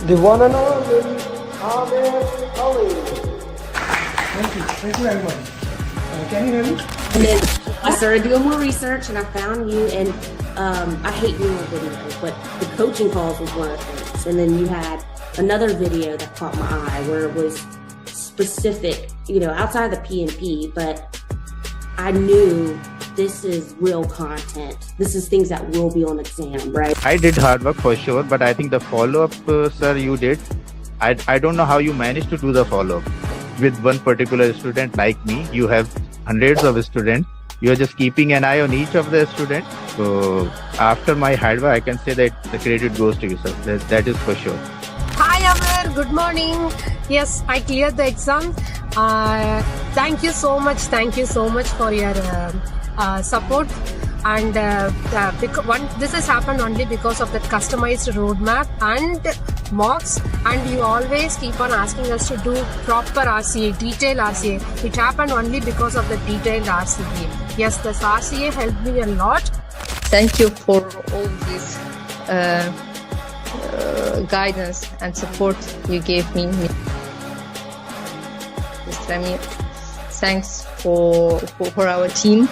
The one and only Amir Ali. Thank you very much. Can you hear me? And then I started doing more research and I found you, and I hate doing videos, but the coaching calls was one of the things. And then you had another video that caught my eye where it was specific, outside the PMP, but I knew this is real content. This is things that will be on exam, right? I did hard work for sure, but I think the follow-up, sir, you did. I don't know how you managed to do the follow-up. With one particular student like me, you have hundreds of students. You are just keeping an eye on each of the students. So after my hard work, I can say that the credit goes to you, sir. That is for sure. Hi Amir, good morning. Yes, I cleared the exam. Thank you so much. Thank you so much for your support. And this has happened only because of that customized roadmap and mocks. And you always keep on asking us to do proper RCA, detailed RCA. It happened only because of the detailed RCA. Yes, this RCA helped me a lot. Thank you for all this guidance and support you gave me. Mr. Amir, thanks for our team.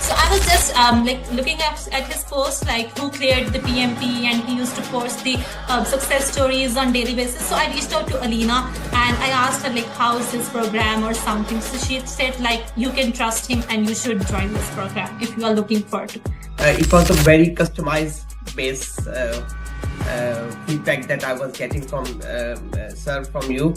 So I was just looking at his post, who cleared the PMP, and he used to post the success stories on daily basis. So I reached out to Alina and I asked her how is his program or something. So she said you can trust him and you should join this program if you are looking for it. It was a very customized base feedback that I was getting from sir, from you.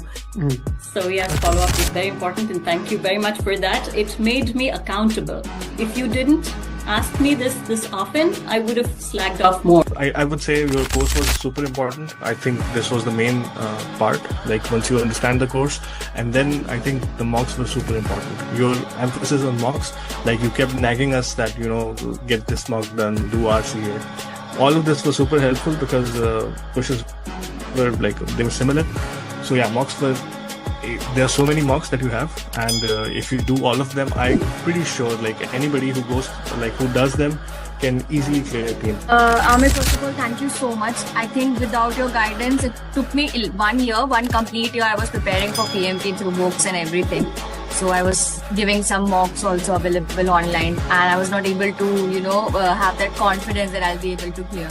So yes, follow-up is very important, and thank you very much for that. It made me accountable. If you didn't ask me this often, I would have slacked off more. I would say your course was super important. I think this was the main part, once you understand the course, and then I think the mocks were super important. Your emphasis on mocks, you kept nagging us that, get this mock done, do RCA. All of this was super helpful because pushes were they were similar. So yeah, mocks were, there are so many mocks that you have, and if you do all of them, I'm pretty sure anybody who goes, who does them can easily clear a PMP. Amir, first of all, thank you so much. I think without your guidance, it took me 1 year, one complete year. I was preparing for PMP through books and everything. So I was giving some mocks also available online, and I was not able to, have that confidence that I'll be able to clear.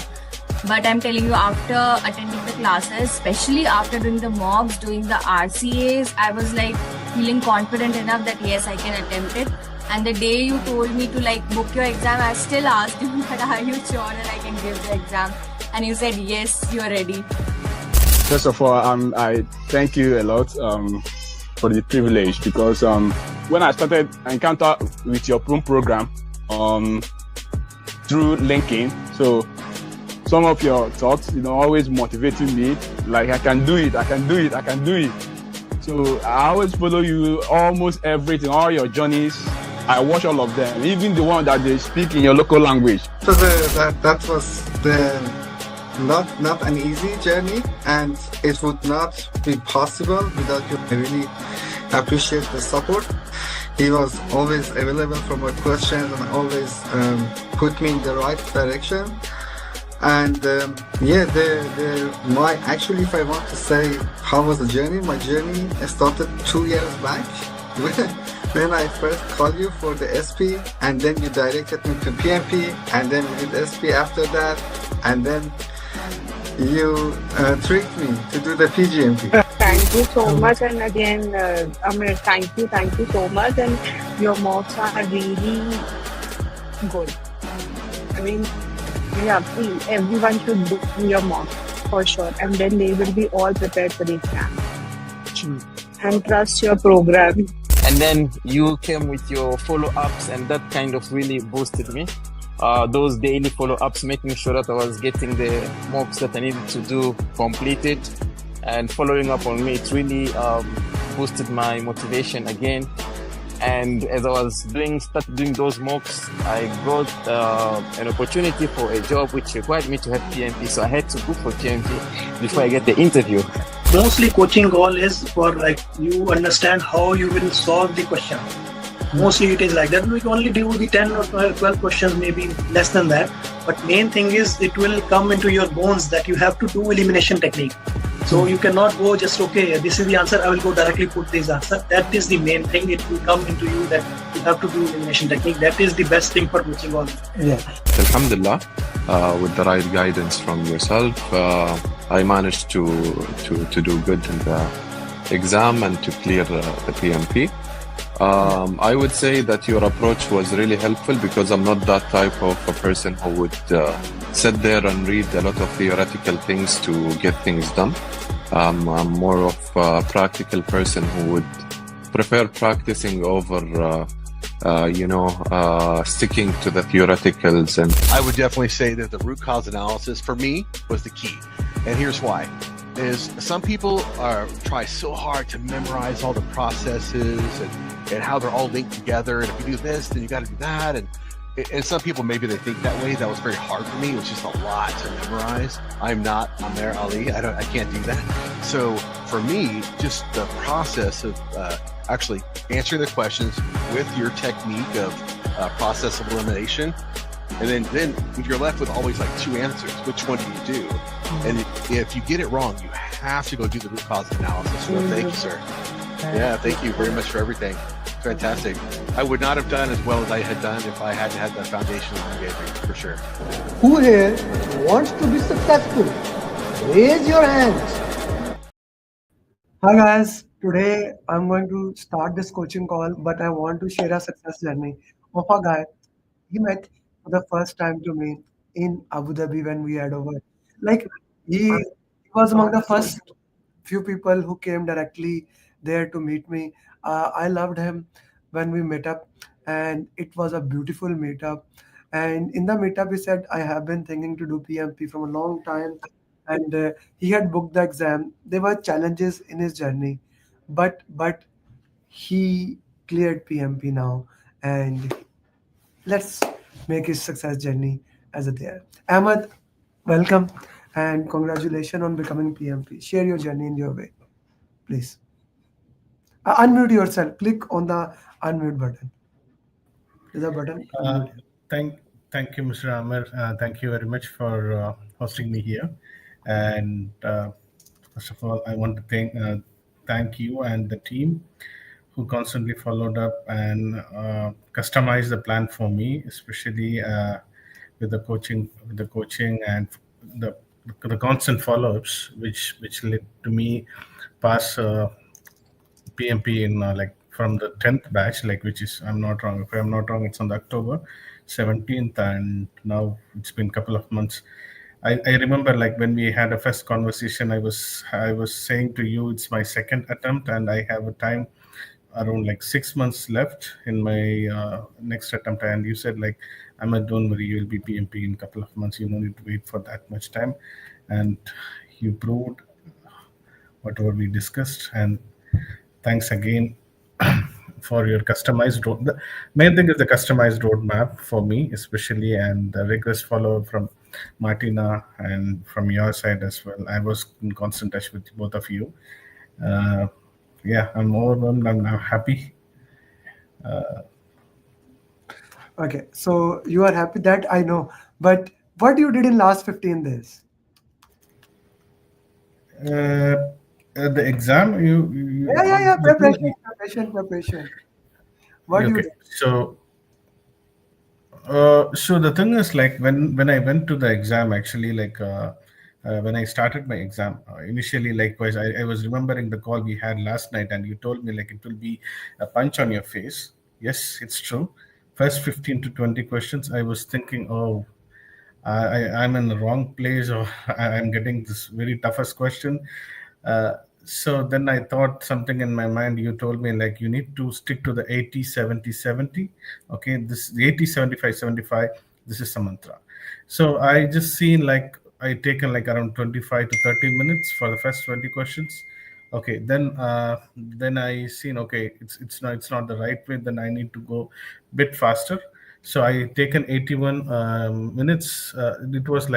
But I'm telling you, after attending the classes, especially after doing the mocks, doing the RCAs, I was feeling confident enough that yes, I can attempt it. And the day you told me to book your exam, I still asked you that are you sure that I can give the exam? And you said yes, you're ready. First of all, I thank you a lot for the privilege, because when I started encounter with your program through LinkedIn, so some of your thoughts, always motivating me, I can do it, I can do it, I can do it. So I always follow you, almost everything, all your journeys. I watch all of them, even the one that they speak in your local language. So that was not an easy journey, and it would not be possible without you. I really appreciate the support. He was always available for my questions and always put me in the right direction. And actually, if I want to say how was the journey, my journey started 2 years back when I first called you for the SP, and then you directed me to PMP, and then we did SP after that, and then you tricked me to do the PGMP. Thank you so much, and again, Amir, thank you so much, and your mocks are really good. I mean, yeah, please, everyone should do your mock for sure, and then they will be all prepared for the exam. And trust your program. And then you came with your follow-ups, and that kind of really boosted me. Those daily follow-ups, making sure that I was getting the mocks that I needed to do completed, and following up on me, it really boosted my motivation again. And as I was started doing those mocks, I got an opportunity for a job which required me to have PMP. So I had to go for PMP before I get the interview. Mostly coaching goal is for you understand how you will solve the question. Mostly it is like that. We can only do the 10 or 12 questions, maybe less than that. But main thing is it will come into your bones that you have to do elimination technique. So you cannot go just, okay, this is the answer, I will go directly put this answer. That is the main thing. It will come into you that you have to do elimination technique. That is the best thing for coaching all. Yeah. Alhamdulillah, with the right guidance from yourself, I managed to do good in the exam and to clear the PMP. I would say that your approach was really helpful because I'm not that type of a person who would sit there and read a lot of theoretical things to get things done. I'm more of a practical person who would prefer practicing over sticking to the theoreticals. And I would definitely say that the root cause analysis for me was the key. And here's why. Is some people try so hard to memorize all the processes and how they're all linked together. And if you do this, then you got to do that. And some people, maybe they think that way. That was very hard for me. It was just a lot to memorize. I'm not Amer Ali. I can't do that. So for me, just the process of actually answering the questions with your technique of process of elimination. And then you're left with always like two answers. Which one do you do? And if you get it wrong, you have to go do the root cause analysis. So thank you, sir. Yeah, thank you very much for everything. Fantastic. I would not have done as well as I had done if I hadn't had that foundation that you gave me, for sure. Who here wants to be successful? Raise your hands. Hi guys, today I'm going to start this coaching call, but I want to share a success journey of a guy. He met for the first time to me in Abu Dhabi when we had over. Like he was among the first few people who came directly there to meet me. I loved him when we met up, and it was a beautiful meetup. And in the meetup, he said, I have been thinking to do PMP from a long time. And he had booked the exam. There were challenges in his journey, but he cleared PMP now. And let's make his success journey as a there. Ahmad, welcome and congratulations on becoming PMP. Share your journey in your way, please. Unmute yourself. Click on the unmute button. There's a button. Thank you, Mr. Amir. Thank you very much for hosting me here. And first of all, I want to thank you and the team who constantly followed up and customized the plan for me, especially with the coaching and the constant follow-ups, which led to me pass PMP in from the 10th batch, which is, if I'm not wrong, it's on the October 17th, and now it's been a couple of months. I remember when we had a first conversation, I was saying to you, it's my second attempt and I have a time around 6 months left in my next attempt. And you said Ahmed, don't worry, you'll be PMP in a couple of months. You don't need to wait for that much time. And you proved whatever we discussed. And thanks again for your customized road. The main thing is the customized roadmap for me, especially, and the rigorous follow-up from Martina and from your side as well. I was in constant touch with both of you. I'm overwhelmed. I'm now happy. Okay, so you are happy, that I know. But what you did in last 15 days? The exam, preparation. What do you do? So the thing is, when I went to the exam, actually, when I started my exam, initially, likewise, I was remembering the call we had last night, and you told me it will be a punch on your face. Yes, it's true. First 15 to 20 questions, I was thinking, oh, I'm in the wrong place, or I'm getting this very toughest question. So then I thought something in my mind. You told me you need to stick to the 80, 70, 70. Okay, the 80, 75, 75. This is the mantra. So I just seen I taken around 25 to 30 minutes for the first 20 questions. Okay, then I seen, okay, it's not the right way. Then I need to go a bit faster. So I taken 81 minutes. It was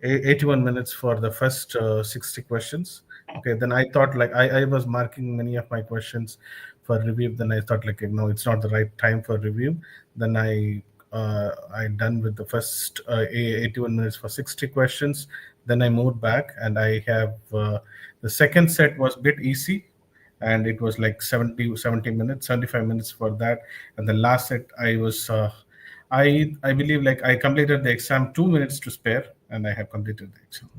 81 minutes for the first 60 questions. Okay, then I thought I was marking many of my questions for review. Then I thought no, it's not the right time for review. Then I done with the first 81 minutes for 60 questions. Then I moved back, and I have the second set was a bit easy, and it was like 70 minutes, 75 minutes for that. And the last set, I believe like I completed the exam 2 minutes to spare, and I have completed the exam.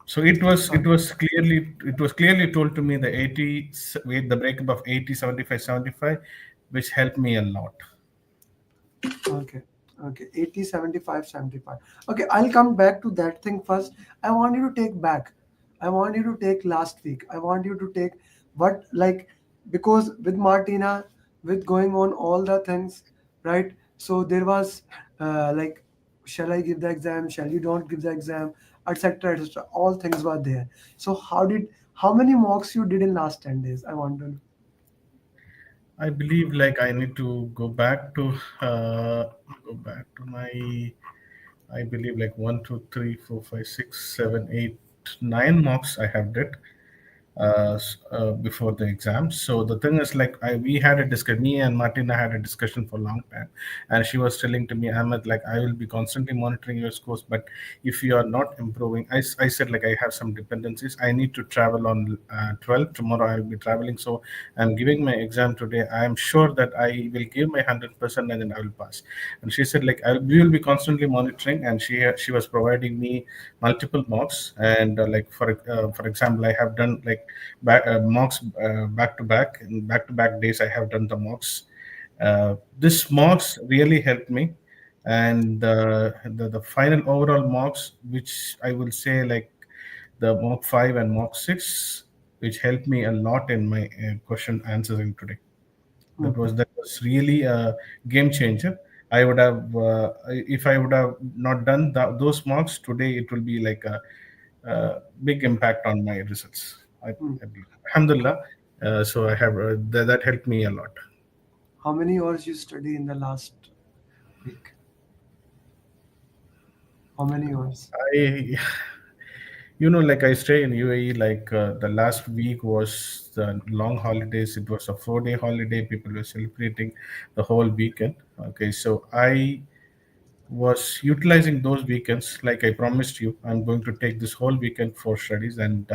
So it was clearly told to me the 80 with the breakup of 80 75 75, which helped me a lot. Okay. Okay. 80, 75, 75. Okay. I'll come back to that thing first. I want you to take back. I want you to take last week. I want you to take what, like, because with Martina, with going on all the things, right? So there was like, shall I give the exam? Shall you don't give the exam? Etc. Etc. All things were there. So how many mocks you did in last 10 days? I want to know. I believe like I need to go back to my, I believe like 1, 2, 3, 4, 5, 6, 7, 8, 9 mocks I have did before the exam. So the thing is like we had a discussion. Me and Martina had a discussion for a long time, and she was telling to me, Ahmed, like I will be constantly monitoring your scores, but if you are not improving, I said like I have some dependencies. I need to travel on 12th. Tomorrow I will be traveling, so I'm giving my exam today. I am sure that I will give my 100% and then I will pass. And she said like we will be constantly monitoring, and she was providing me multiple mocks, and like for example, I have done like mocks back to back days. I have done the mocks. This mocks really helped me, and the final overall mocks, which I will say like the mock 5 and mock 6, which helped me a lot in my question answering today. That was really a game changer. I would have if I would have not done those mocks today, it will be like a big impact on my results. I believe. Alhamdulillah. So I have that helped me a lot. How many hours you study in the last week? How many hours? I like I stay in UAE. Like the last week was the long holidays. It was a 4-day holiday. People were celebrating the whole weekend. Okay, so I was utilizing those weekends like I promised you. I'm going to take this whole weekend for studies, and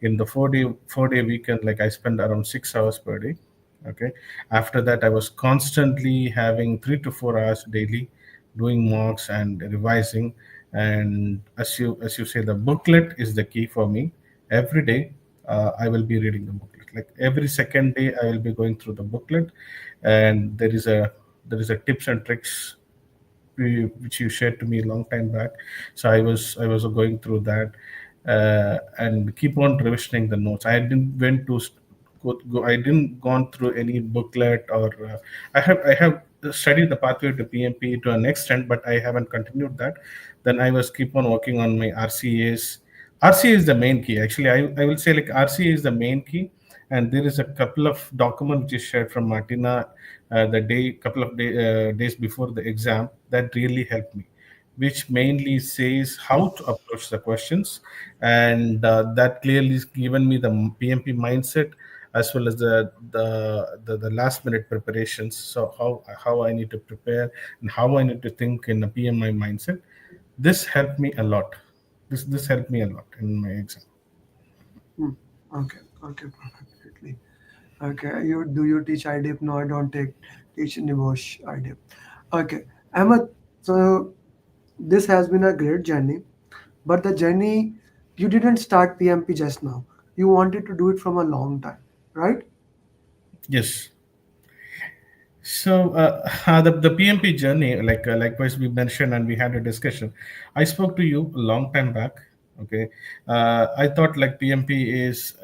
in the 4-day weekend, like I spend around 6 hours per day. Okay, after that I was constantly having 3 to 4 hours daily doing mocks and revising. And as you say, the booklet is the key for me. Every day I will be reading the booklet. Like every second day I will be going through the booklet, and there is a tips and tricks which you shared to me a long time back. So I was going through that, and keep on revisioning the notes. I didn't went to I didn't gone through any booklet, or I have studied the pathway to PMP to an extent, but I haven't continued that. Then I was keep on working on my RCAs. RCA is the main key. Actually, I will say like RCA is the main key, and there is a couple of documents which is shared from Martina the couple of days before the exam that really helped me, which mainly says how to approach the questions, and that clearly has given me the PMP mindset as well as the last minute preparations. So how I need to prepare and how I need to think in a PMI mindset. This helped me a lot. This helped me a lot in my exam. Okay. Okay. Perfectly. Okay. You teach IDIP? No, I don't teach Nibosh IDIP. Okay. Ahmed, so this has been a great journey, but the journey, you didn't start PMP just now. You wanted to do it from a long time, right? Yes. So the PMP journey, like likewise we mentioned and we had a discussion. I spoke to you a long time back. Okay, I thought like PMP is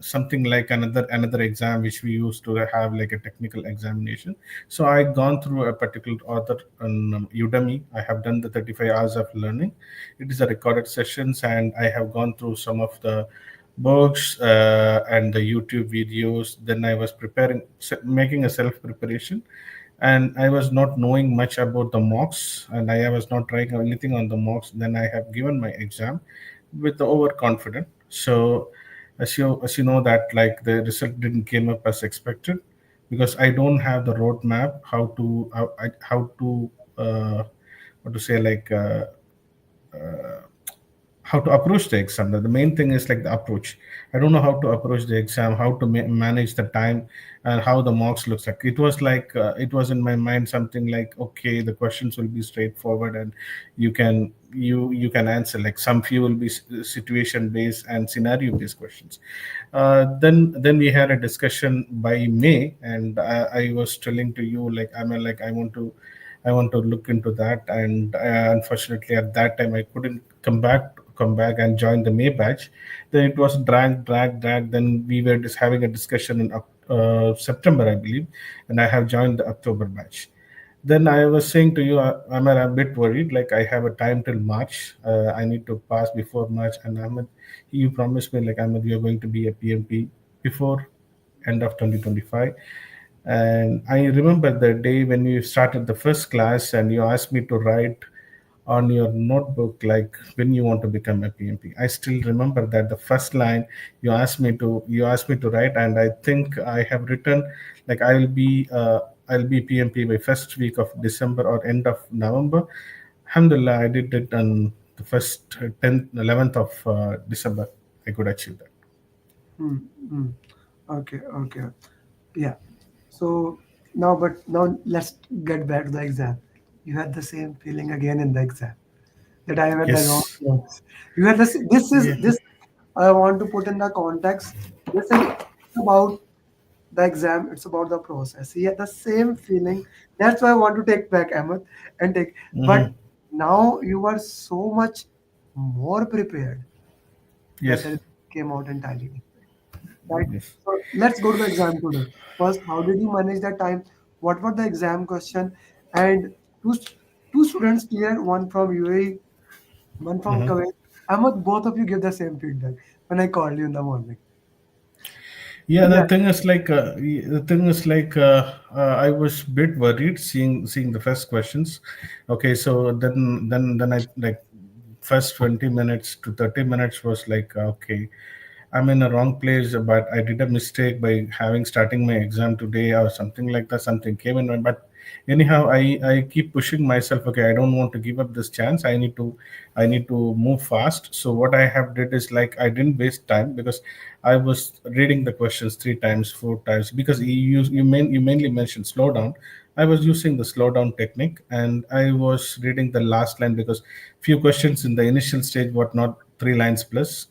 something like another exam which we used to have like a technical examination. So I gone through a particular author on Udemy. I have done the 35 hours of learning. It is a recorded sessions, and I have gone through some of the books and the YouTube videos. Then I was making a self preparation, and I was not knowing much about the mocks, and I was not trying anything on the mocks. Then I have given my exam with the overconfident. So as you know that like the result didn't came up as expected, because I don't have the roadmap how to how to what to say like how to approach the exam. The main thing is like the approach. I don't know how to approach the exam, how to manage the time, and how the marks looks like. It was like it was in my mind something like, okay, the questions will be straightforward, and you can answer. Like some few will be situation based and scenario based questions. Then we had a discussion by May, and I was telling to you like, I want to look into that, and unfortunately at that time I couldn't come back and join the May batch. Then it was drag. Then we were just having a discussion in September, I believe, and I have joined the October batch. Then I was saying to you, I'm a bit worried. Like I have a time till March. I need to pass before March, and Ahmed, you promised me like Ahmed, you're going to be a PMP before end of 2025. And I remember the day when you started the first class and you asked me to write on your notebook like when you want to become a PMP. I still remember that the first line you asked me to write, and I think I have written like I'll be PMP by first week of December or end of November. Alhamdulillah, I did it on the first 10th, 11th of December. I could achieve that. Mm. Okay, okay. Yeah. So now let's get back to the exam. You had the same feeling again in the exam that I had the wrong Yes. notes. You had this. This is Yeah. this. I want to put in the context. This is about the exam. It's about the process. He had the same feeling. That's why I want to take back Ahmed and take. But Mhm. now you are so much more prepared that Yes. the came out entirely different. Right. Yes. So let's go to the exam today. First, how did you manage that time? What were the exam question? And two two students cleared, one from UAE, one from Mhm. Kuwait. Ahmed, both of you give the same feedback when I called you in the morning. Yeah, Yeah. the thing is like I was bit worried seeing the first questions. Okay, so then I like first 20 minutes to 30 minutes was like okay, I'm in a wrong place, but I did a mistake by having starting my exam today or something like that. Something came in my but anyhow I keep pushing myself. Okay, I don't want to give up this chance. I need to move fast. So what I have did is like I didn't waste time because I was reading the questions three times, four times because you mainly mentioned slow down. I was using the slow down technique and I was reading the last line because few questions in the initial stage were not three lines plus.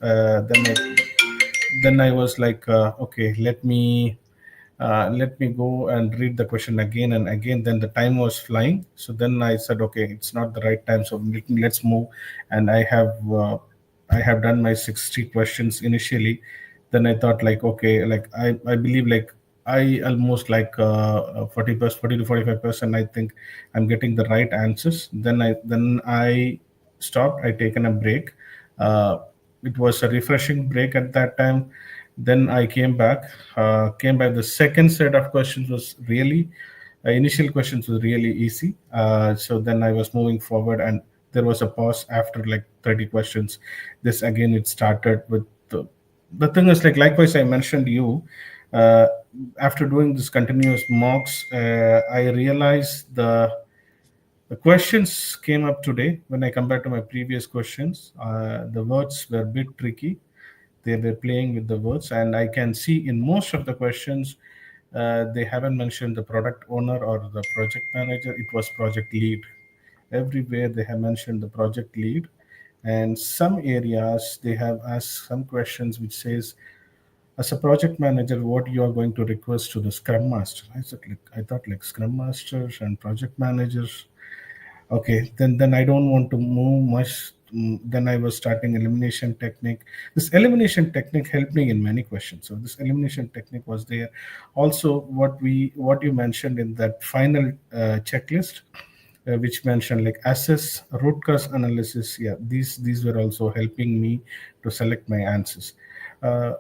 Then I was like, okay, let me go and read the question again and again. Then the time was flying, so then I said, okay, it's not the right time, so let's move. And I have done my 60 questions initially. Then I thought like, okay, like I believe like I almost like 40 to 45%. I think I'm getting the right answers. Then I stopped. I taken a break. Uh, it was a refreshing break at that time. Then I came back. Came back. The second set of questions was really initial questions was really easy. So then I was moving forward, and there was a pause after like 30 questions. This again it started with the thing is like likewise I mentioned you. Uh, After doing this continuous mocks, I realized the questions came up today when I compared to my previous questions. The words were a bit tricky. They were playing with the words, and I can see in most of the questions they haven't mentioned the product owner or the project manager. It was project lead. Everywhere they have mentioned the project lead, and some areas they have asked some questions which says, as a project manager, what you are going to request to the scrum master. I thought like scrum masters and project managers. Okay, then I don't want to move much. Then I was starting elimination technique. This elimination technique helped me in many questions. So this elimination technique was there. Also, what you mentioned in that final checklist, which mentioned like assess root cause analysis. Yeah, these were also helping me to select my answers. Uh,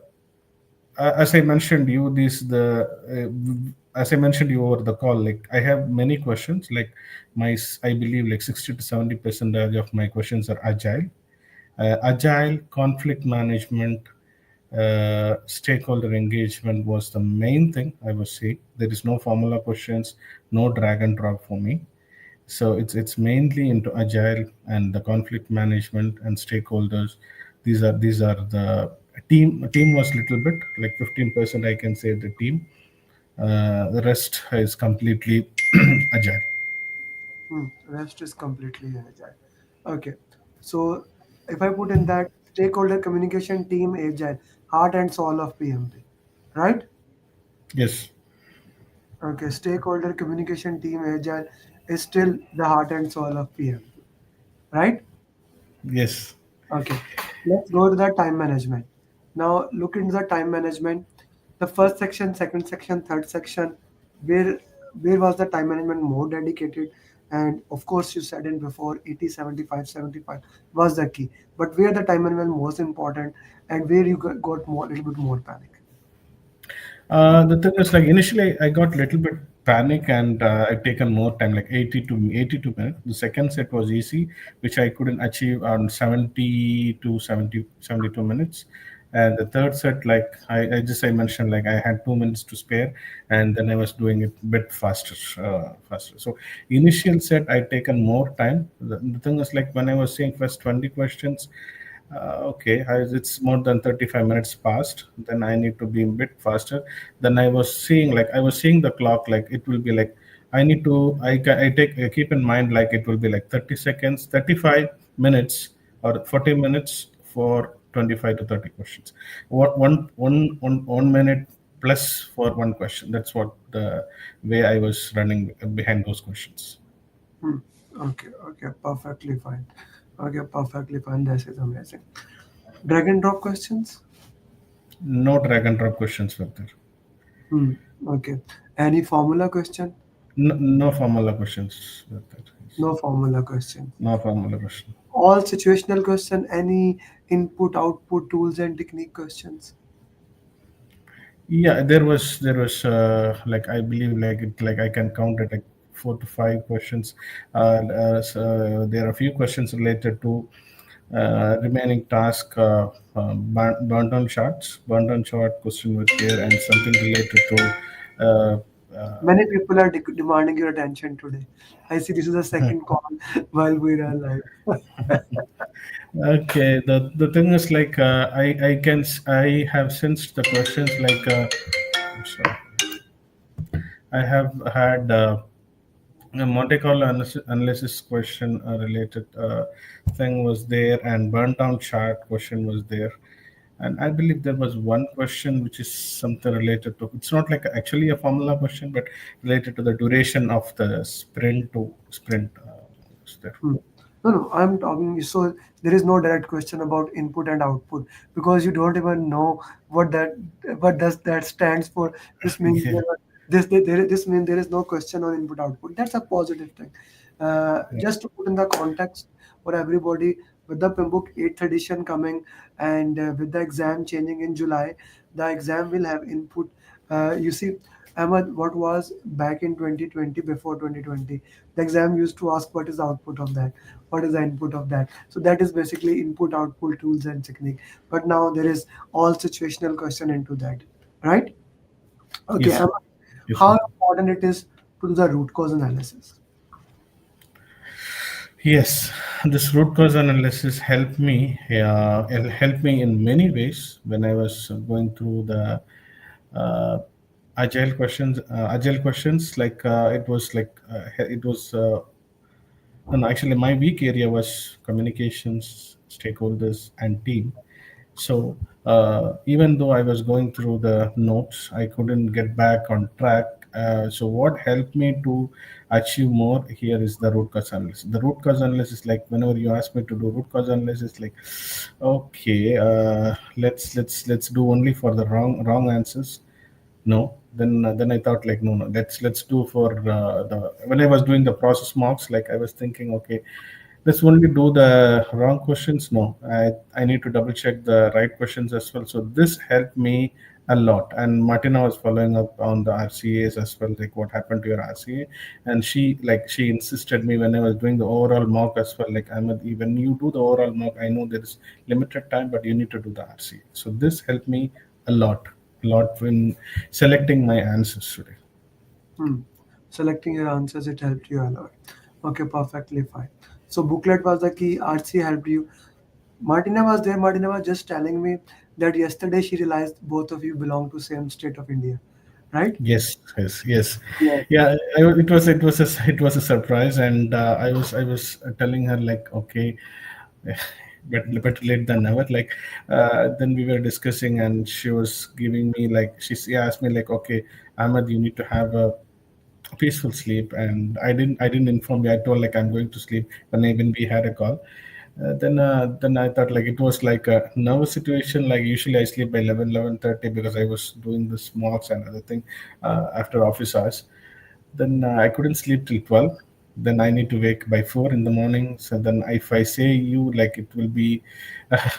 as I mentioned you, as I mentioned you over the call, like I have many questions. Like I believe like 60 to 70% of my questions are agile, agile conflict management, stakeholder engagement was the main thing I was saying. There is no formula questions, no drag and drop for me. So it's mainly into agile and the conflict management and stakeholders. These are the team was little bit like 15%, I can say, the team. The rest is completely agile. Rest is completely agile. Okay. So if I put in that stakeholder communication team agile, heart and soul of PMP, right? Yes. Okay. Stakeholder communication team agile is still the heart and soul of PMP, right? Yes. Okay. Let's go to the time management. Now look into the time management. The first section, second section, third section, where where was the time management more dedicated? And of course, you said in before 80, 75, 75 was the key. But where the time management most important and where you got more little bit more panic. The thing is, like initially, I got little bit panic and I taken more time, like 82 minutes. The second set was easy, which I couldn't achieve on 70 to 72 minutes. And the third set, like I mentioned, like I had 2 minutes to spare, and then I was doing it bit faster. So initial set, I taken more time. The thing is, like when I was saying first 20 questions, okay, it's more than 35 minutes past. Then I need to be a bit faster. Then I was seeing the clock, like it will be like, I need to, I keep in mind, like it will be like 30 seconds, 35 minutes, or 40 minutes for 25 to 30 questions. One minute plus for one question. That's what the way I was running behind those questions. Hmm. Okay, perfectly fine. Okay, perfectly fine. This is amazing. Drag and drop questions? No drag and drop questions were there. Hmm. Okay. Any formula question? No formula questions were there. No formula question. No formula question. All situational question, any input, output, tools and technique questions? Yeah, there was like I believe like it like I can count it like 4 to 5 questions. There are a few questions related to remaining task, burnt on charts. Burnt on chart question was there, and something related to. Many people are demanding your attention today. I see this is the second call while we are live. Okay, the thing is like I have sensed the questions like I'm sorry. I have had a Monte Carlo analysis question related thing was there, and burnt down chart question was there, and I believe there was one question which is something related to. It's not like actually a formula question, but related to the duration of the sprint to sprint. Was there. Hmm. No, I'm talking. So there is no direct question about input and output because you don't even know what does that stands for. This means Yeah. this means there is no question on input output. That's a positive thing. Just to put in the context for everybody, with the PMBOK 8th edition coming and with the exam changing in July, the exam will have input. You see, Ahmad, what was back in 2020, before 2020, the exam used to ask what is the output of that, what is the input of that. So that is basically input, output, tools, and technique. But now there is all situational question into that, right? Okay, Yes. Ahmad, Yes, how sir. important it is to do the root cause analysis? Yes, this root cause analysis helped me. It helped me in many ways when I was going through the uh, agile questions. Agile questions, like it was like it was. And actually, my weak area was communications, stakeholders, and team. So even though I was going through the notes, I couldn't get back on track. So what helped me to achieve more here is the root cause analysis. The root cause analysis, like whenever you ask me to do root cause analysis, like okay, let's do only for the wrong answers. No, then I thought like no, let's do for the when I was doing the process marks, like I was thinking, okay, let's only do the wrong questions. No, I need to double check the right questions as well. So this helped me a lot. And Martina was following up on the RCAs as well, like what happened to your RCA, and she insisted me when I was doing the overall mock as well, like when you do the overall mock, I know there is limited time, but you need to do the RCA. So this helped me a lot in selecting my answers today. Hmm. Selecting your answers, it helped you a lot. Okay, perfectly fine. So booklet was the key. RC helped you. Martina was there. Martina was just telling me that yesterday she realized both of you belong to same state of India, right? Yes, yes, yes. Yeah. Yeah, it was a surprise, and I was telling her like, okay, better late than never. Like, then we were discussing, and she was giving me like she asked me like, okay, Ahmed, you need to have a peaceful sleep, and I didn't inform you. I told like I'm going to sleep when we had a call. Then I thought like it was like a nervous situation. Like usually I sleep by 11:30 because I was doing the mocks and other thing after office hours. Then I couldn't sleep till 12. Then I need to wake by 4 in the morning. So then if I say you like it will be,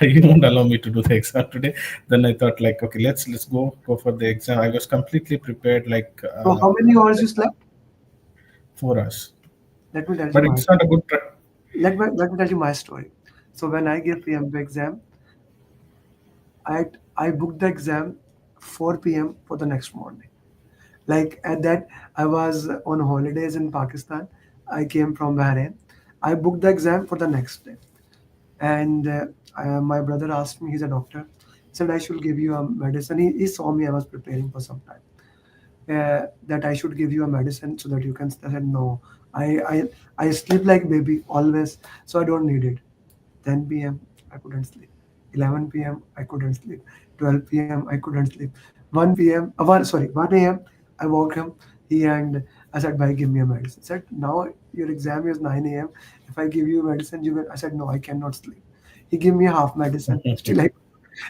you won't allow me to do the exam today. Then I thought like okay, let's go for the exam. I was completely prepared like So how many hours you slept? 4 hours. Let me tell you But my it's not a good. let me tell you my story. So when I gave PMP exam, I booked the exam 4 p.m. for the next morning. Like at that, I was on holidays in Pakistan. I came from Bahrain. I booked the exam for the next day, and my brother asked me. He's a doctor. He said I should give you a medicine. He saw me. I was preparing for some time. That I should give you a medicine so that you can. I said no. I I I sleep like baby always, so I don't need it. 10 p.m. I couldn't sleep. 11 p.m. I couldn't sleep. 12 p.m. I couldn't sleep. 1 p.m. 1 a.m. I woke him. He and I said, "Bhai, give me a medicine." He said, "Now your exam is 9 a.m. If I give you medicine, you will." I said, "No, I cannot sleep." He gave me a half medicine.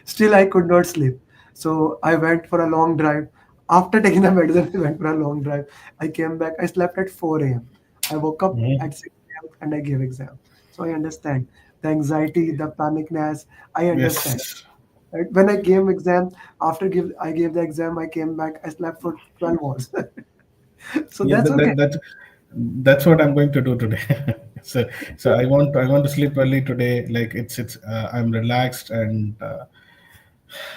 Still I could not sleep. So I went for a long drive. After taking the medicine, I went for a long drive. I came back. I slept at 4 a.m. I woke up Mhm. at 6 a.m. and I gave exam. So I understand the anxiety, the panicness. I understand. Yes. Right? When I gave exam, I gave the exam, I came back. I slept for 12 hours. So Yeah, that's okay. that's what I'm going to do today. so I want to sleep early today. Like it's I'm relaxed and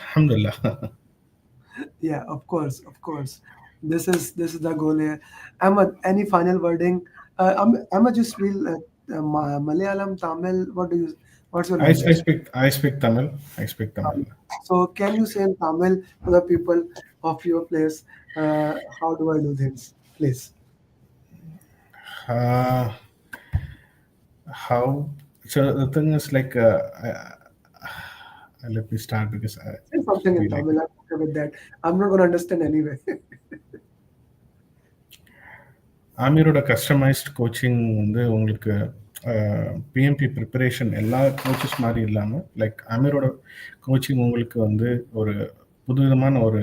alhamdulillah. Yeah, of course, of course. This is the goal here. Ahmad, any final wording? Ahmad, you speak Malayalam, Tamil. What's your I, I language? speak I speak Tamil. I speak Tamil. So can you say in Tamil to the people of your place? How do I do things, please? Uh, how? So the thing is like let me start because I Say something in feel like Tamil. I'm okay with that. I'm not gonna understand anyway. ஆமீரோட customized coaching வந்து உங்களுக்கு BMP preparation எல்லா coaches மாதிரி இல்லாமல் like ஆமீரோட coaching உங்களுக்கு வந்து ஒரு புதுவிதமான ஒரு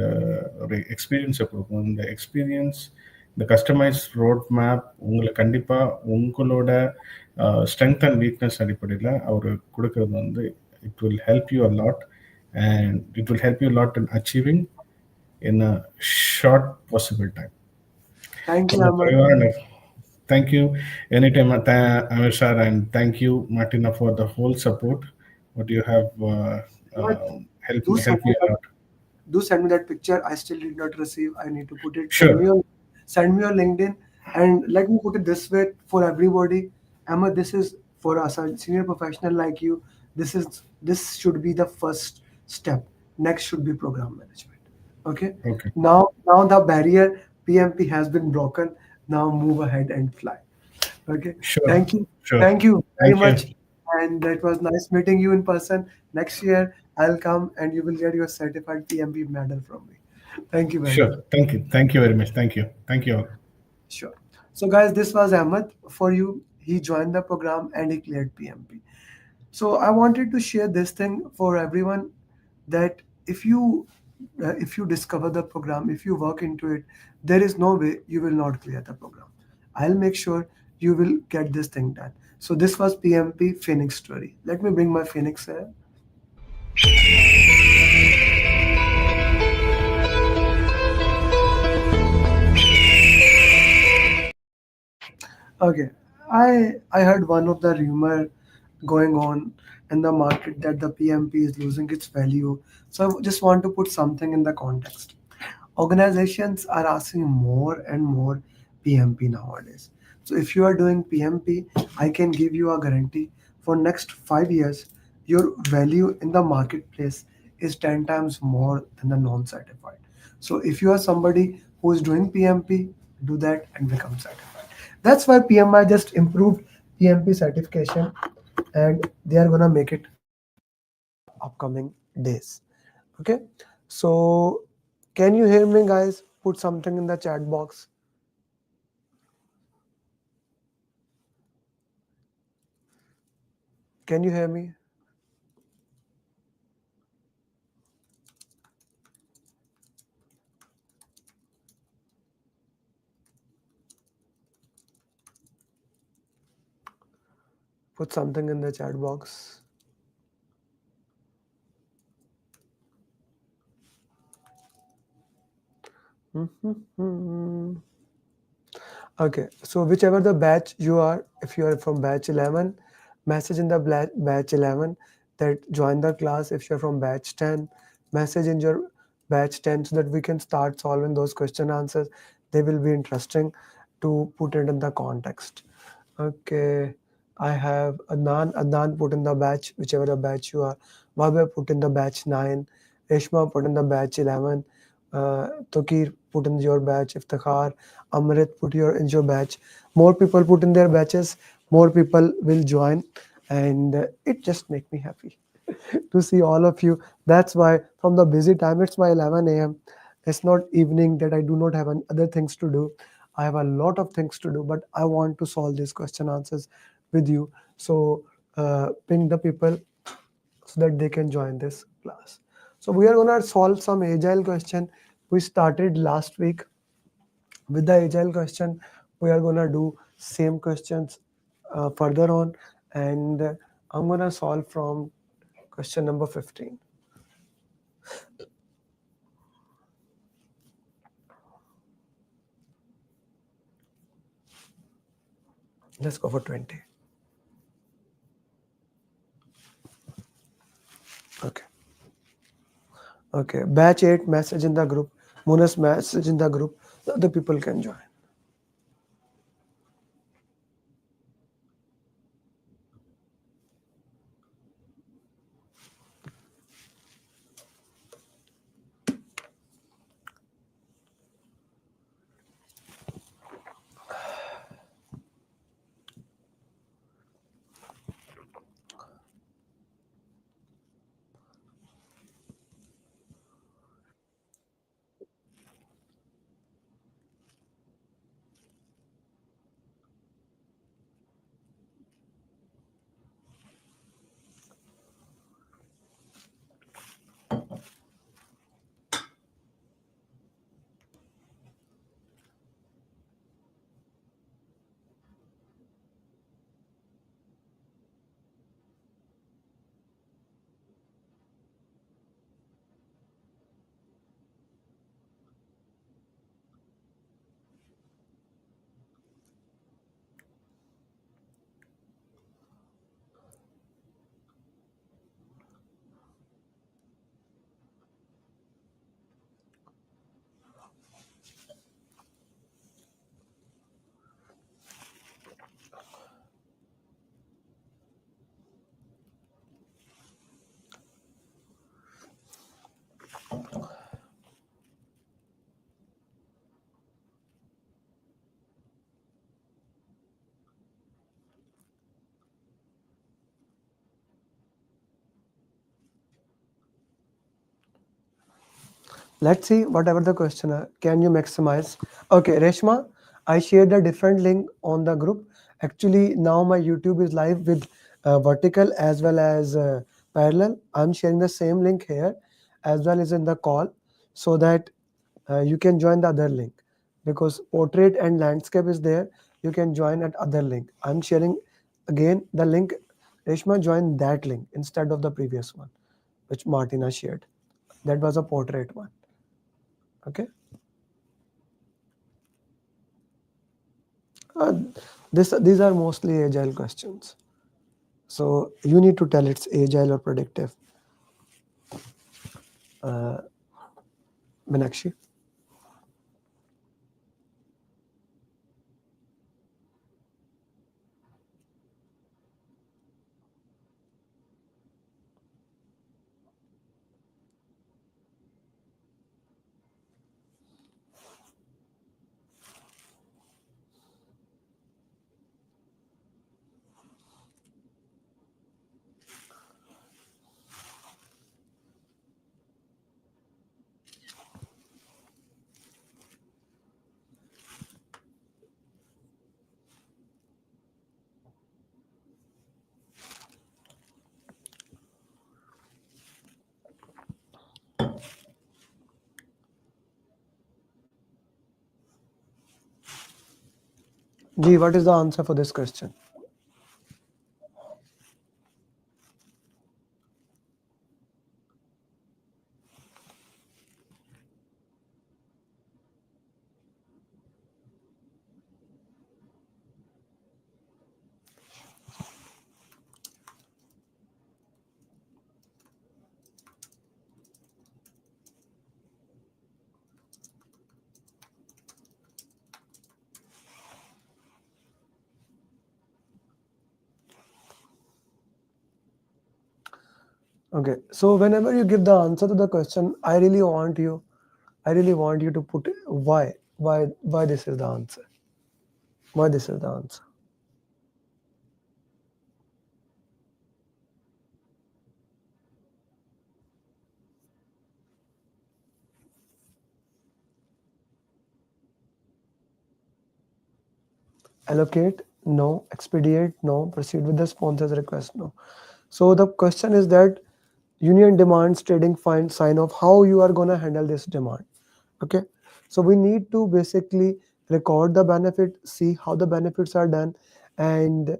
ஒரு எக்ஸ்பீரியன்ஸை கொடுக்கும். இந்த எக்ஸ்பீரியன்ஸ் இந்த கஸ்டமைஸ் ரோட் மேப் உங்களை கண்டிப்பாக உங்களோட ஸ்ட்ரென்த் அண்ட் வீக்னஸ் அடிப்படையில் அவர் கொடுக்கறது வந்து it will help you a lot and it will help you lot in achieving in a short possible time. Thank you, Ahmad. Thank you anytime, Amir sir, and thank you, Martina, for the whole support. What you have Ahmad, helped do me send helped me me a that lot. do send me that picture. I still did not receive. I need to put it. Sure. Send me your LinkedIn, and let me put it this way for everybody. Emma, this is for us, a senior professional like you. This should be the first step. Next should be program management. Okay. Okay. Now the barrier PMP has been broken. Now move ahead and fly. Okay. Sure. Thank you. Sure. Thank you very Thank you. much. And it was nice meeting you in person. Next year, I'll come and you will get your certified PMP medal from me. Thank you very much. Sure. Thank you. Thank you very much. Thank you. Thank you all. Sure. So, guys, this was Ahmed for you. He joined the program and he cleared PMP. So, I wanted to share this thing for everyone that if you discover the program, if you work into it, there is no way you will not clear the program. I'll make sure you will get this thing done. So, this was PMP Phoenix story. Let me bring my Phoenix here. Okay, I heard one of the rumor going on in the market that the PMP is losing its value. So I just want to put something in the context. Organizations are asking more and more PMP nowadays. So if you are doing PMP, I can give you a guarantee for next 5 years, your value in the marketplace is 10 times more than the non-certified. So if you are somebody who is doing PMP, do that and become certified. That's why PMI just improved PMP certification, and they are gonna make it upcoming days. Okay, so can you hear me, guys? Put something in the chat box. Can you hear me? Put something in the chat box. Okay, so whichever the batch you are, if you are from batch 11, message in the batch 11 that join the class. If you're from batch 10, message in your batch 10 so that we can start solving those question answers. They will be interesting to put it in the context. Okay, I have Adnan put in the batch, whichever the batch you are. Wabbe put in the batch 9. Reshma put in the batch 11. Tokir put in your batch. Iftikhar, Amrit put in your batch. More people put in their batches, more people will join, and it just make me happy to see all of you. That's why from the busy time, it's my 11 a.m. It's not evening that I do not have other things to do. I have a lot of things to do, but I want to solve these question answers with you. So ping the people so that they can join this class. So we are gonna solve some agile question. We started last week with the agile question. We are gonna do same questions further on, and I'm gonna solve from question number 15. Let's go for 20. Okay. Okay. Batch 8 message in the group. Munas message in the group. The other people can join. Let's see whatever the question are. Can you maximize? Okay, Reshma, I shared a different link on the group. Actually, now my YouTube is live with vertical as well as parallel. I'm sharing the same link here as well as in the call so that you can join the other link, because portrait and landscape is there. You can join at other link. I'm sharing again the link. Reshma, join that link instead of the previous one which Martina shared. That was a portrait one. Okay. These are mostly agile questions. So you need to tell it's agile or predictive. Meenakshi. G, what is the answer for this question? Okay, so whenever you give the answer to the question, I really want you to put why this is the answer. Why this is the answer. Allocate, no. Expedite, no. Proceed with the sponsor's request, no. So the question is that union demands trading find sign of how you are going to handle this demand. Okay, so we need to basically record the benefit, see how the benefits are done, and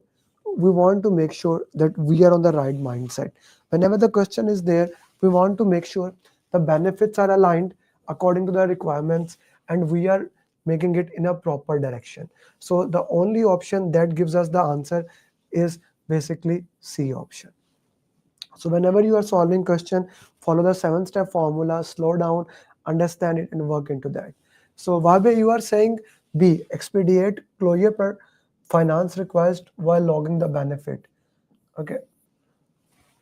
we want to make sure that we are on the right mindset. Whenever the question is there, we want to make sure the benefits are aligned according to the requirements and we are making it in a proper direction. So the only option that gives us the answer is basically C option. So whenever you are solving question, follow the 7-step formula, slow down, understand it, and work into that. So Vabe, you are saying B, expedite closure per finance request while logging the benefit. Okay.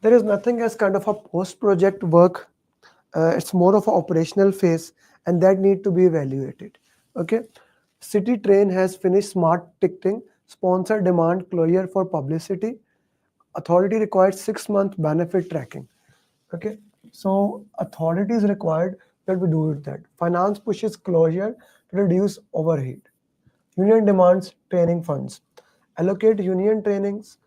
There is nothing as kind of a post-project work. It's more of an operational phase, and that need to be evaluated. Okay. City Train has finished smart ticketing, sponsor demand closure for publicity. Authority requires 6-month benefit tracking. Okay, so authority is required that we do it that. Finance pushes closure to reduce overhead. Union demands training funds. Allocate union trainings.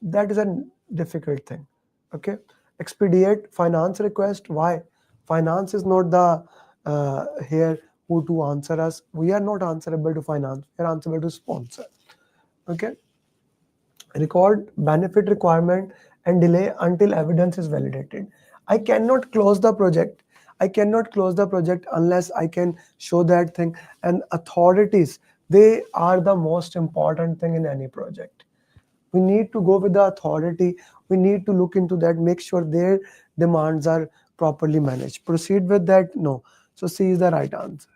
That is a difficult thing. Okay, expedite finance request. Why? Finance is not the here who to answer us. We are not answerable to finance. We are answerable to sponsor. Okay. Record benefit requirement and delay until evidence is validated. I cannot close the project. I cannot close the project unless I can show that thing. And authorities, they are the most important thing in any project. We need to go with the authority. We need to look into that, make sure their demands are properly managed. Proceed with that? No. So C is the right answer.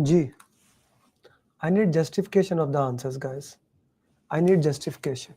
G. I need justification of the answers, guys. I need justification.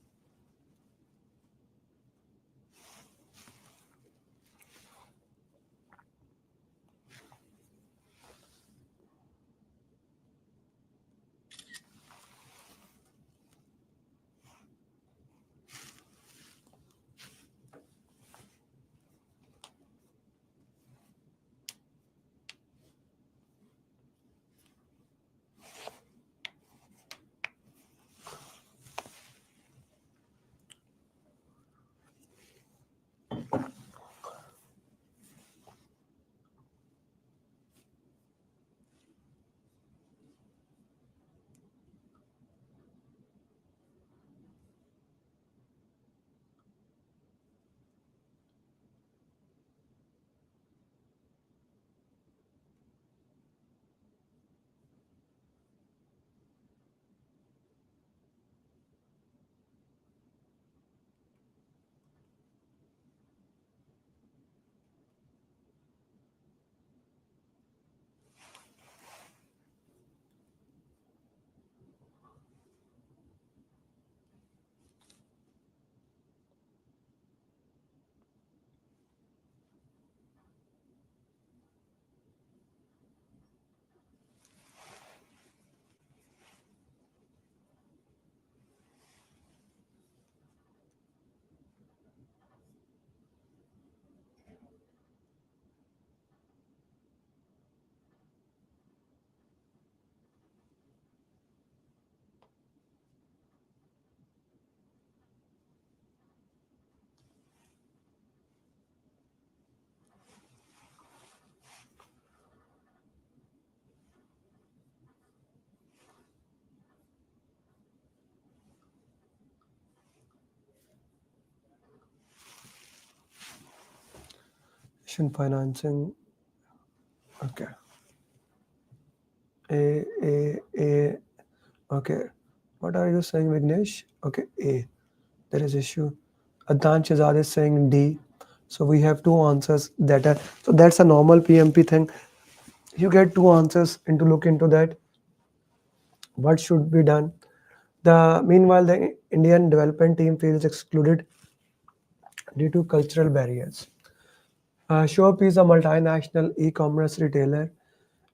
financing. Okay. A. Okay. What are you saying, Vignesh? Okay, A. There is issue. Adnan Shahzad is saying D. So we have two answers that are, so that's a normal PMP thing. You get two answers and to look into that. What should be done? Meanwhile, the Indian development team feels excluded due to cultural barriers. Shop is a multinational e-commerce retailer,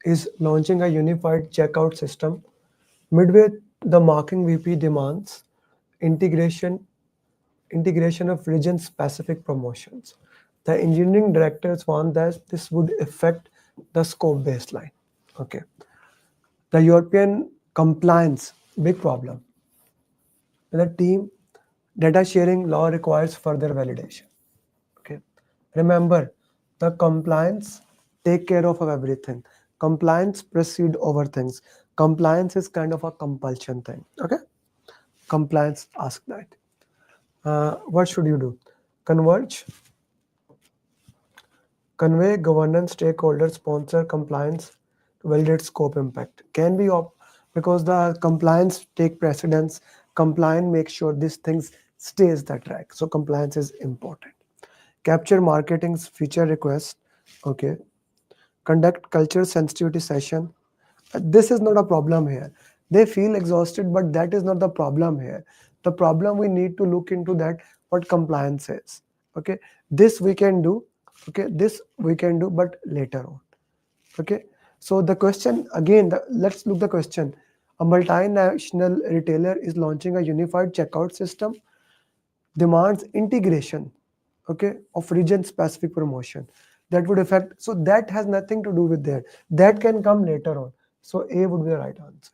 is launching a unified checkout system. Midway, the marketing VP demands integration integration of region-specific promotions. The engineering directors warned that this would affect the scope baseline. Okay. The European compliance, big problem. The team data sharing law requires further validation. Okay. Remember, the compliance take care of everything. Compliance proceed over things. Compliance is kind of a compulsion thing. Okay. Compliance ask that. What should you do? Converge, convey governance, stakeholders, sponsor compliance to validate scope impact. Can be because the compliance take precedence. Compliance make sure these things stays the track. So compliance is important. Capture marketing's feature request. Okay. Conduct culture sensitivity session. This is not a problem here. They feel exhausted, but that is not the problem here. The problem we need to look into that what compliance is. Okay, this we can do. Okay, this we can do, but later on. Okay, so the question again, let's look the question. A multinational retailer is launching a unified checkout system, demands integration, okay, of region specific promotion that would affect, so that has nothing to do with that can come later on. So A would be the right answer.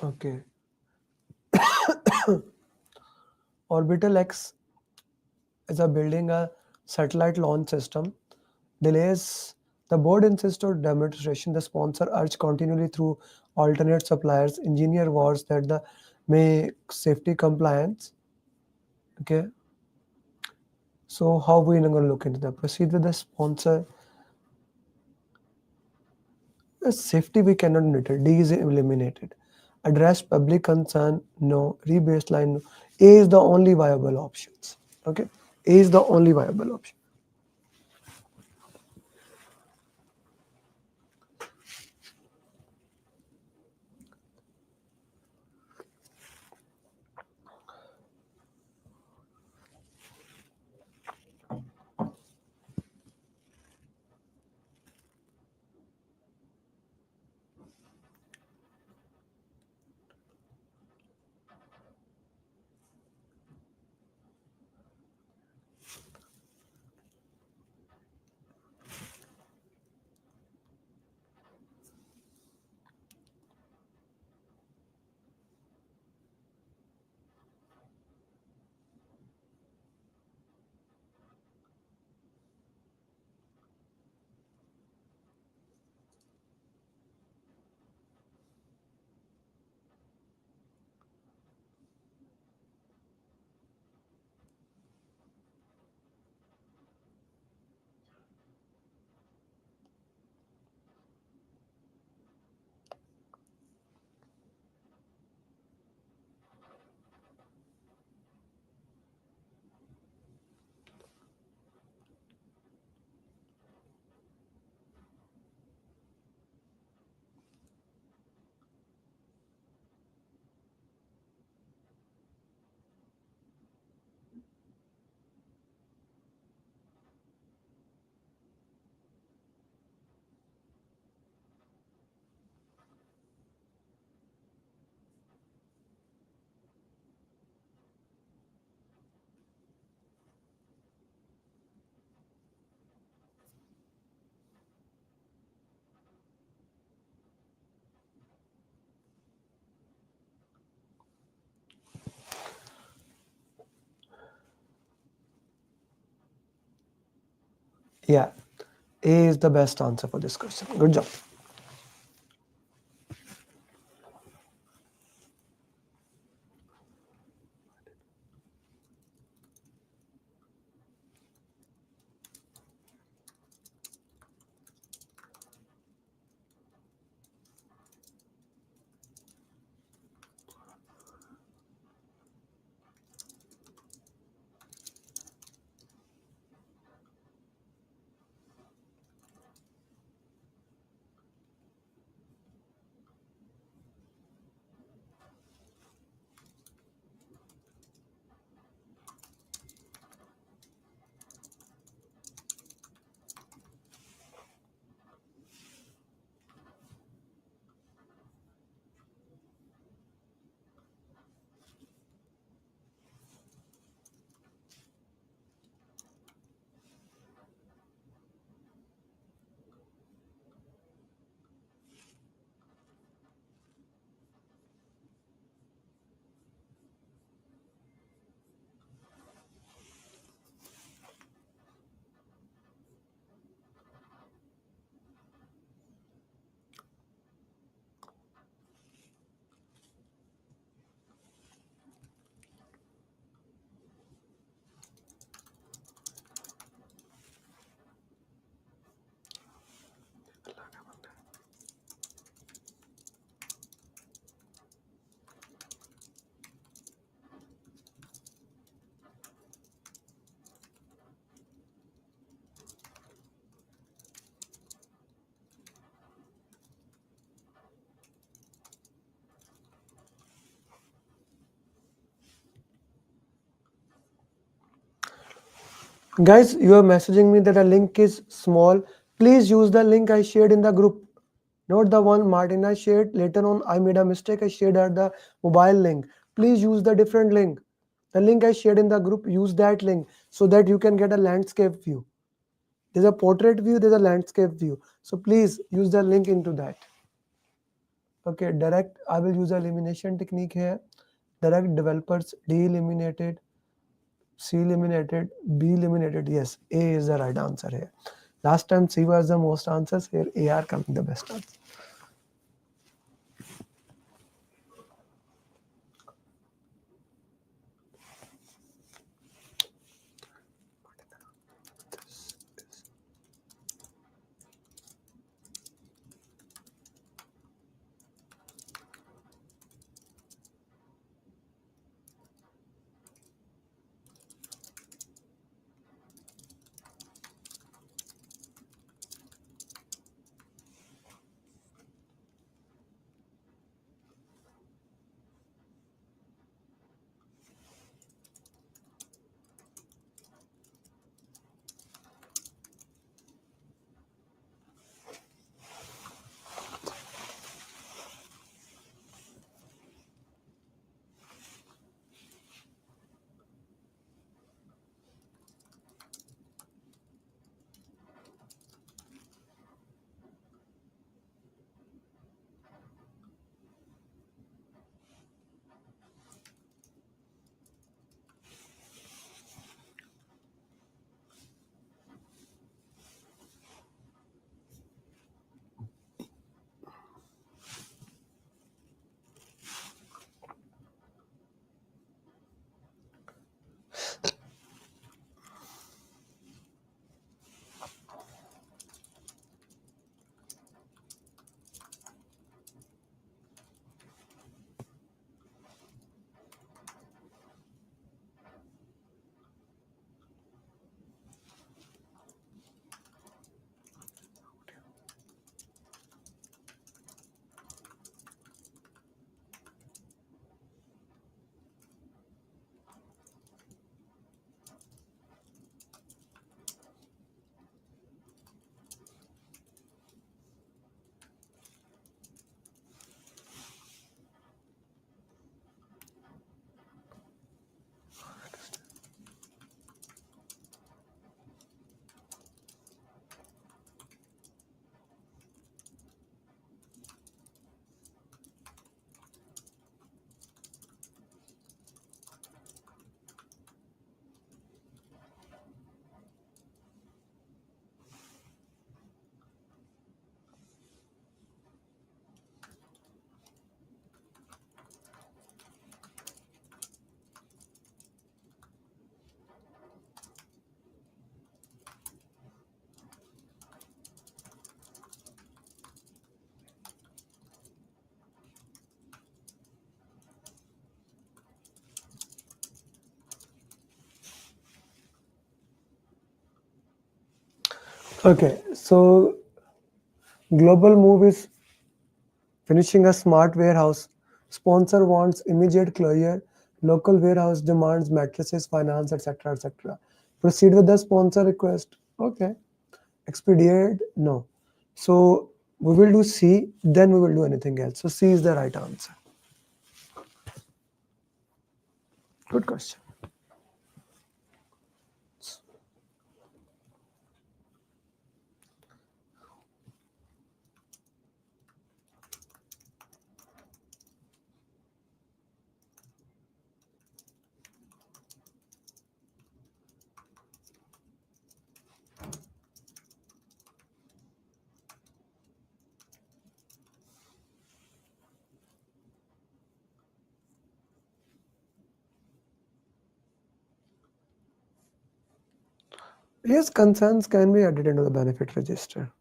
Okay. Orbital X is a building a satellite launch system. Delays. The board insists on demonstration. The sponsor urged continually through alternate suppliers. Engineer wars that the may safety compliance. Okay. So how we going to look into that? Proceed with the sponsor. Safety we cannot monitor. D is eliminated. Address public concern. No. Rebaseline. No. A is the only viable options. Okay. A is the only viable option. Yeah, A is the best answer for this question. Good job. Guys, you are messaging me that a link is small. Please use the link I shared in the group. Not the one Martina shared. Later on, I made a mistake. I shared the mobile link. Please use the different link. The link I shared in the group, use that link so that you can get a landscape view. There's a portrait view, there's a landscape view. So please use the link into that. Okay, direct, I will use elimination technique here. Direct developers, D eliminated, C eliminated, B eliminated. Yes, A is the right answer here. Last time C was the most answers, here A are coming the best answer. Okay, so global move is finishing a smart warehouse. Sponsor wants immediate closure. Local warehouse demands matrices, finance, etc. etc. Proceed with the sponsor request. Okay. Expedite? No. So we will do C, then we will do anything else. So C is the right answer. Good question. Yes, concerns can be added into the benefit register.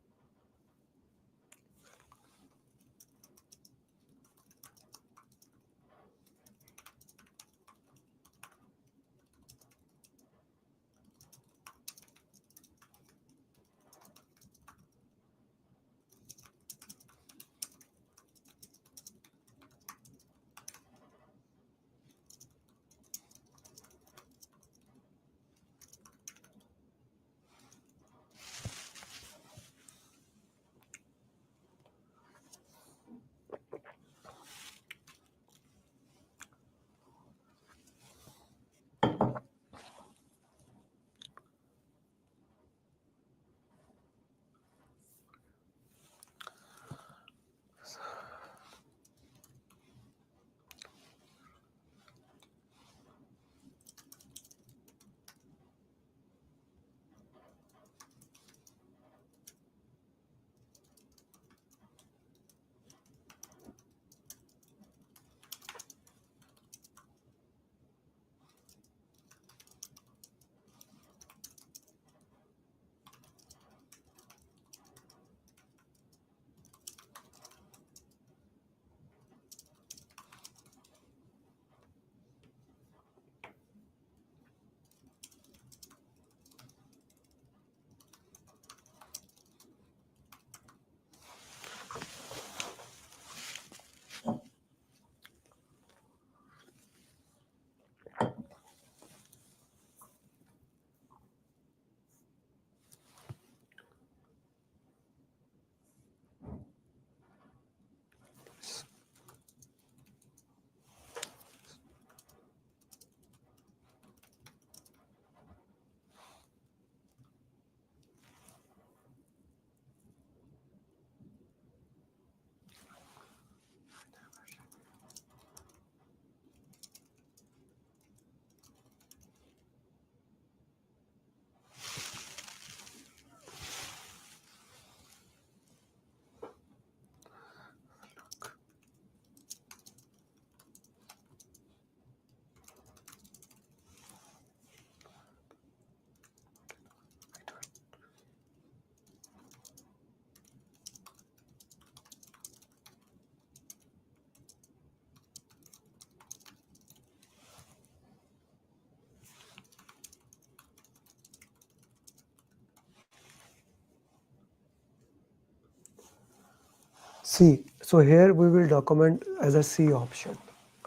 C. So here we will document as a C option.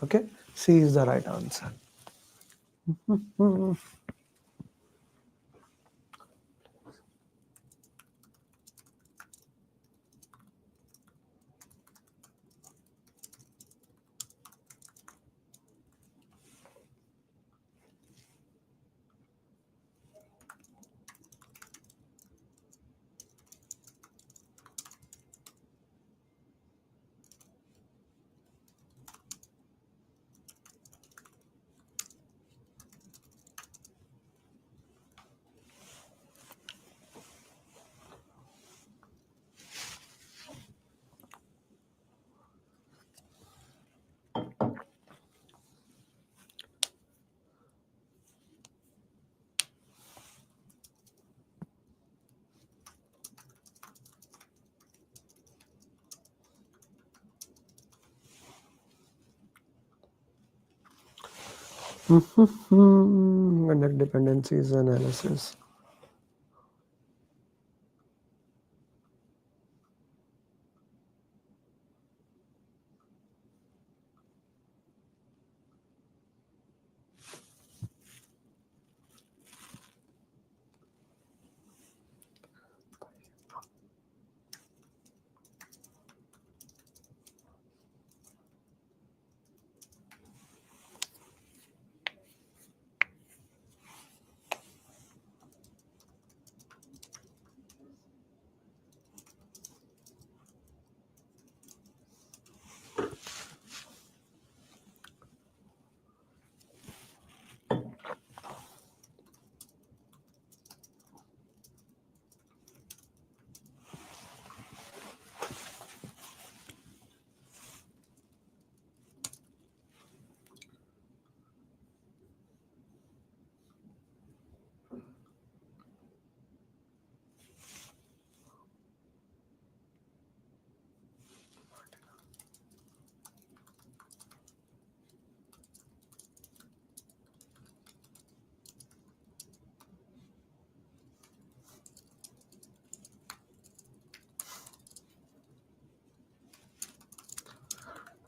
Okay, C is the right answer. Conduct dependencies analysis.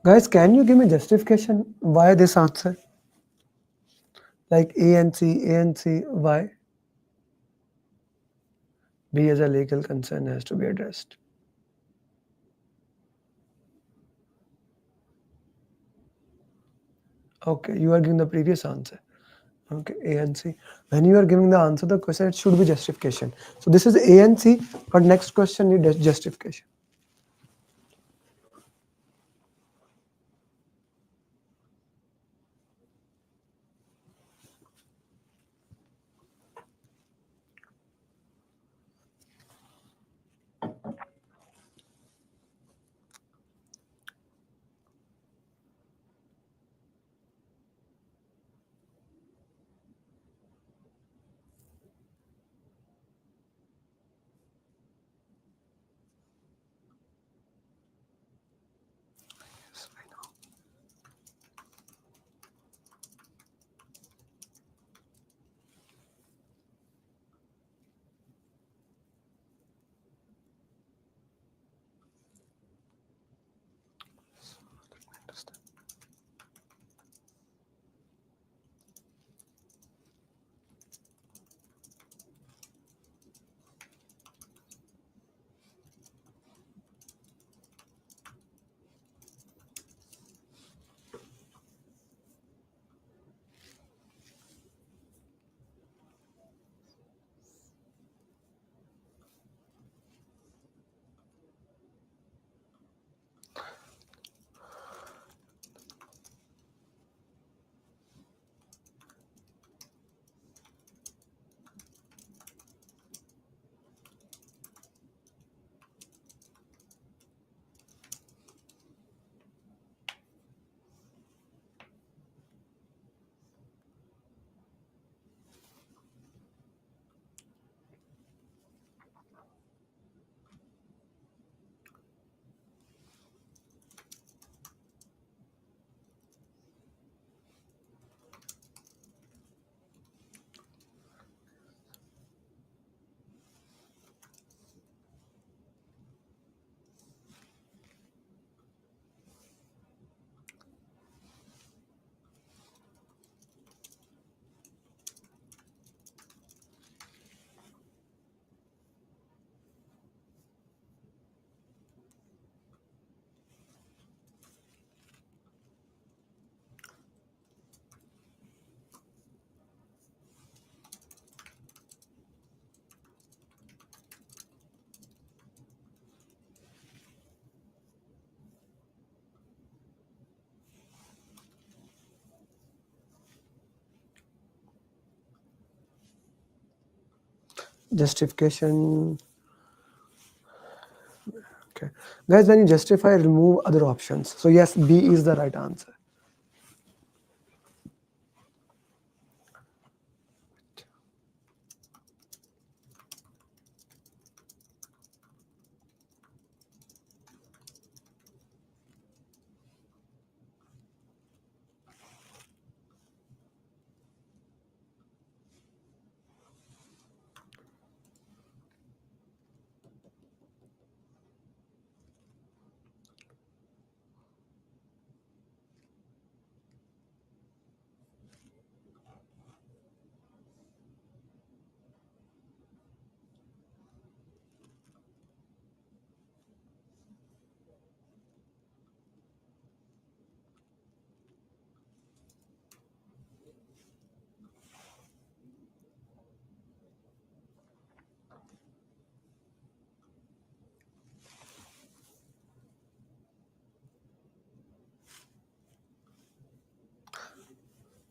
Guys, can you give me justification why this answer? Like A and C, why? B as a legal concern has to be addressed. Okay, you are giving the previous answer. Okay, A and C. When you are giving the answer, the question it should be justification. So this is A and C, but next question need justification. Justification. Okay. Guys, when you justify, remove other options. So yes, B is the right answer.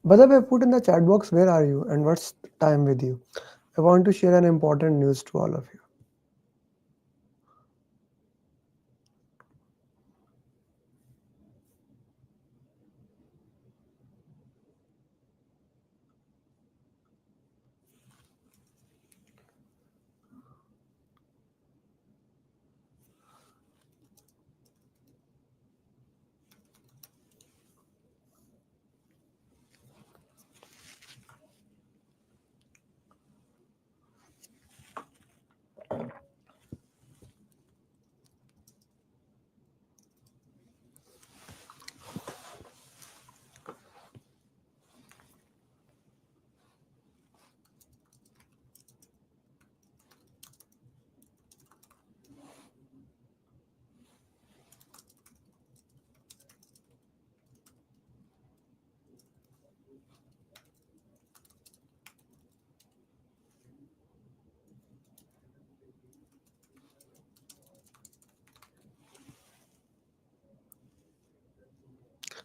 By the way, put in the chat box where are you and what's time with you. I want to share an important news to all of you.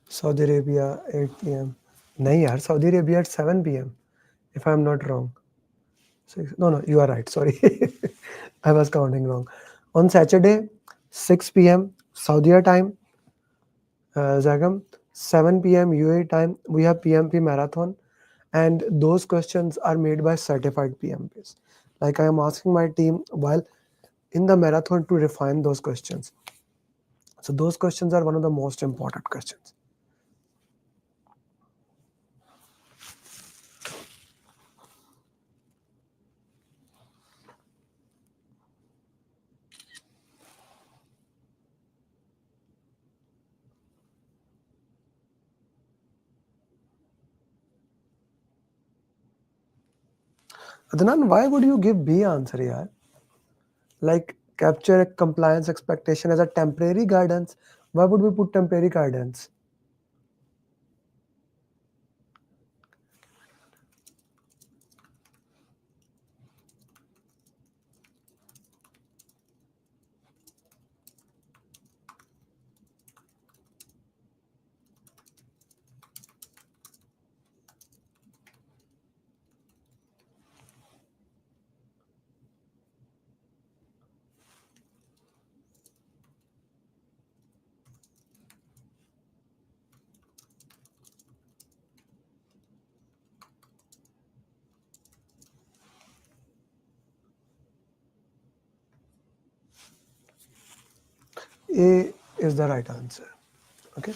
Saudi Arabia 8 p.m. नहीं यार, Saudi Arabia at 7 p.m. if I'm not wrong. No, you are right. Sorry, I was counting wrong. On Saturday, 6 p.m. Saudi time, Zagam, 7 p.m. UAE time, we have PMP marathon, and those questions are made by certified PMPs. Like I am asking my team while in the marathon to refine those questions. So those questions are one of the most important questions. Adnan, why would you give B answer here? Like capture a compliance expectation as a temporary guidance. Why would we put temporary guidance? A is the right answer. Okay.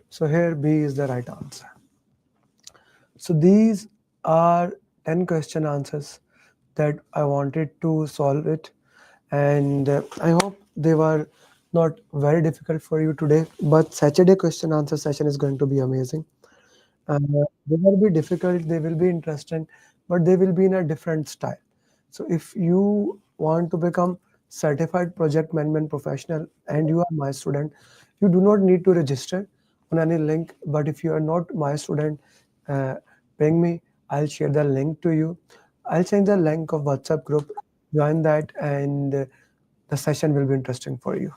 So here B is the right answer. So these are 10 question answers that I wanted to solve it, and I hope they were not very difficult for you today, but Saturday question answer session is going to be amazing. They will be difficult, they will be interesting, but they will be in a different style. So if you want to become certified project management professional and you are my student, you do not need to register on any link. But if you are not my student, ping me. I'll share the link to you. I'll send the link of WhatsApp group. Join that, and the session will be interesting for you.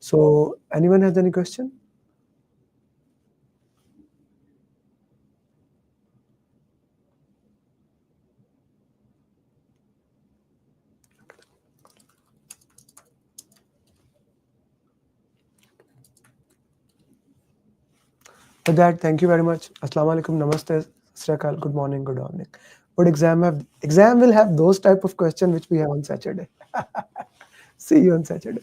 So anyone has any question? With that, thank you very much. Assalamu alaikum, namaste, Srakal, good morning, good evening. But exam will have those type of questions which we have on Saturday. See you on Saturday.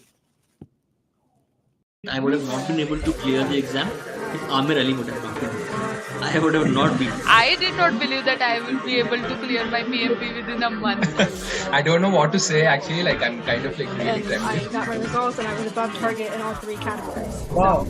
I would have not been able to clear the exam if Amir Ali would have not been there. I would have not been. I did not believe that I will be able to clear my PMP within a month. I don't know what to say actually, like I'm kind of like really tempted. I got my results and I was above target in all 3 categories. Wow.